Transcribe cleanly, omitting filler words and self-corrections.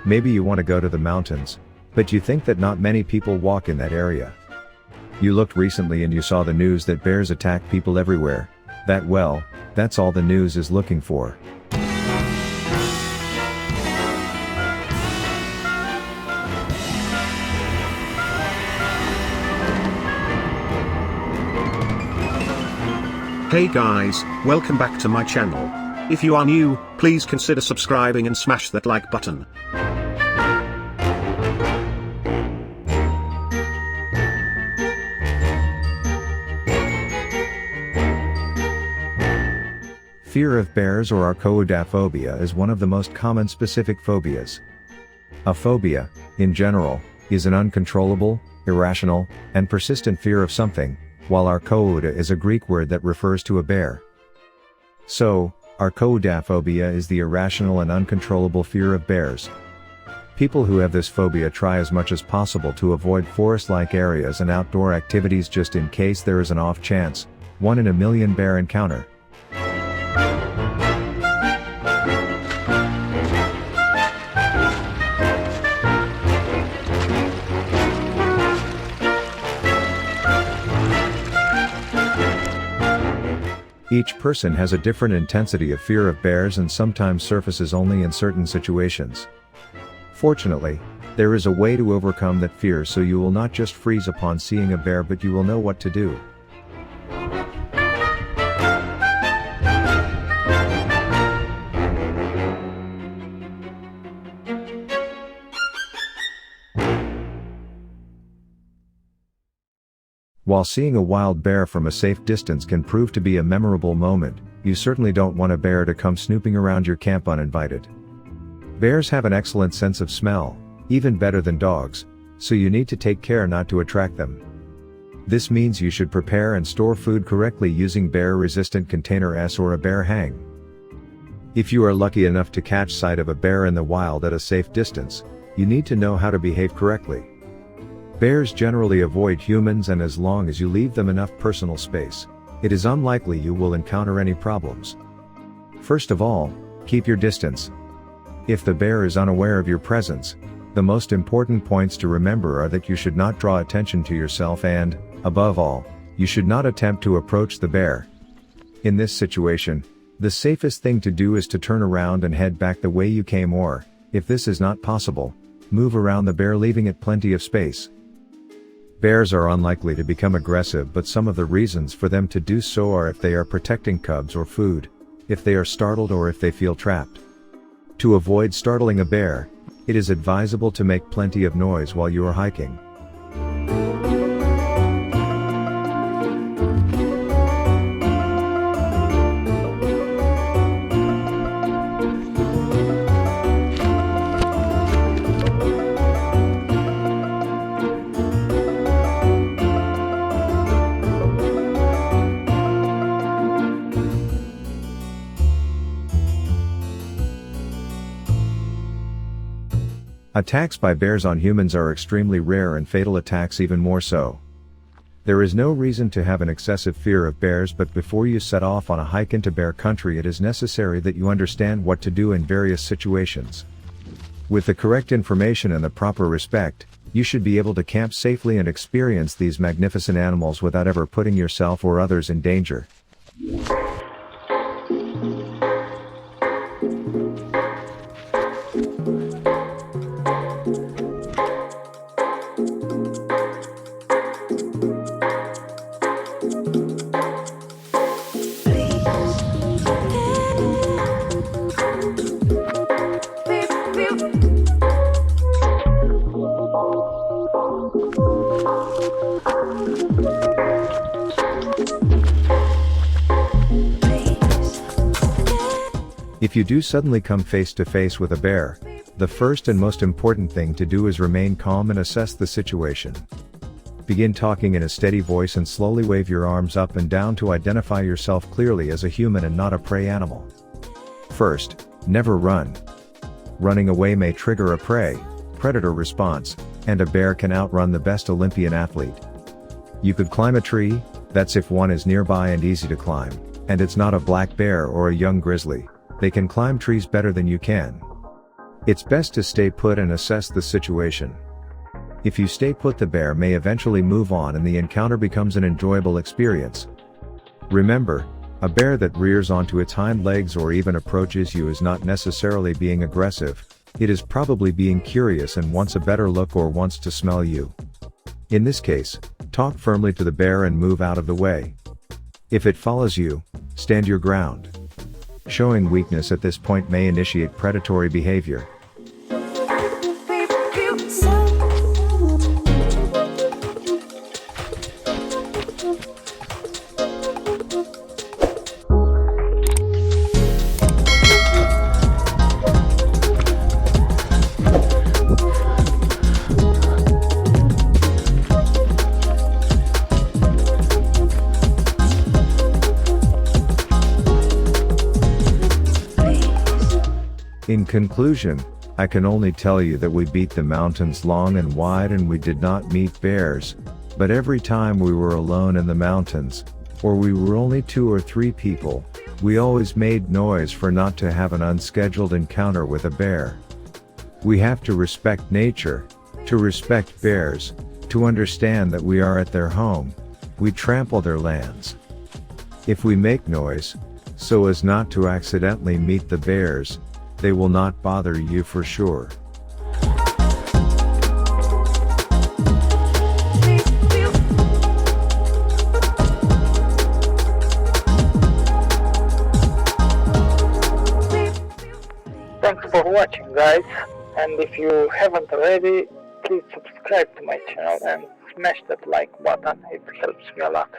Maybe you want to go to the mountains, but you think that not many people walk in that area. You looked recently and you saw the news that bears attack people everywhere. That's all the news is looking for. Hey guys, welcome back to my channel. If you are new, please consider subscribing and smash that like button. Fear of bears or arachnophobia is one of the most common specific phobias. A phobia, in general, is an uncontrollable, irrational, and persistent fear of something, while arachnophobia is a Greek word that refers to a bear. So, arachnophobia is the irrational and uncontrollable fear of bears. People who have this phobia try as much as possible to avoid forest-like areas and outdoor activities just in case there is an off chance, 1 in a million bear encounter. Each person has a different intensity of fear of bears and sometimes surfaces only in certain situations. Fortunately, there is a way to overcome that fear so you will not just freeze upon seeing a bear but you will know what to do. While seeing a wild bear from a safe distance can prove to be a memorable moment, you certainly don't want a bear to come snooping around your camp uninvited. Bears have an excellent sense of smell, even better than dogs, so you need to take care not to attract them. This means you should prepare and store food correctly using bear-resistant containers or a bear hang. If you are lucky enough to catch sight of a bear in the wild at a safe distance, you need to know how to behave correctly. Bears generally avoid humans, and as long as you leave them enough personal space, it is unlikely you will encounter any problems. First of all, keep your distance. If the bear is unaware of your presence, the most important points to remember are that you should not draw attention to yourself and, above all, you should not attempt to approach the bear. In this situation, the safest thing to do is to turn around and head back the way you came, or, if this is not possible, move around the bear leaving it plenty of space. Bears are unlikely to become aggressive, but some of the reasons for them to do so are if they are protecting cubs or food, if they are startled, or if they feel trapped. To avoid startling a bear, it is advisable to make plenty of noise while you are hiking. Attacks by bears on humans are extremely rare, and fatal attacks even more so. There is no reason to have an excessive fear of bears, but before you set off on a hike into bear country, it is necessary that you understand what to do in various situations. With the correct information and the proper respect, you should be able to camp safely and experience these magnificent animals without ever putting yourself or others in danger. If you do suddenly come face to face with a bear, the first and most important thing to do is remain calm and assess the situation. Begin talking in a steady voice and slowly wave your arms up and down to identify yourself clearly as a human and not a prey animal. First, never run. Running away may trigger a predator response, and a bear can outrun the best Olympian athlete. You could climb a tree, that's if one is nearby and easy to climb, and it's not a black bear or a young grizzly. They can climb trees better than you can. It's best to stay put and assess the situation. If you stay put, the bear may eventually move on and the encounter becomes an enjoyable experience. Remember, a bear that rears onto its hind legs or even approaches you is not necessarily being aggressive, it is probably being curious and wants a better look or wants to smell you. In this case, talk firmly to the bear and move out of the way. If it follows you, stand your ground. Showing weakness at this point may initiate predatory behavior. In conclusion, I can only tell you that we beat the mountains long and wide and we did not meet bears, but every time we were alone in the mountains, or we were only 2 or 3 people, we always made noise for not to have an unscheduled encounter with a bear. We have to respect nature, to respect bears, to understand that we are at their home, we trample their lands. If we make noise, so as not to accidentally meet the bears, they will not bother you for sure. Thanks for watching, guys, and if you haven't already, please subscribe to my channel and smash that like button, it helps me a lot.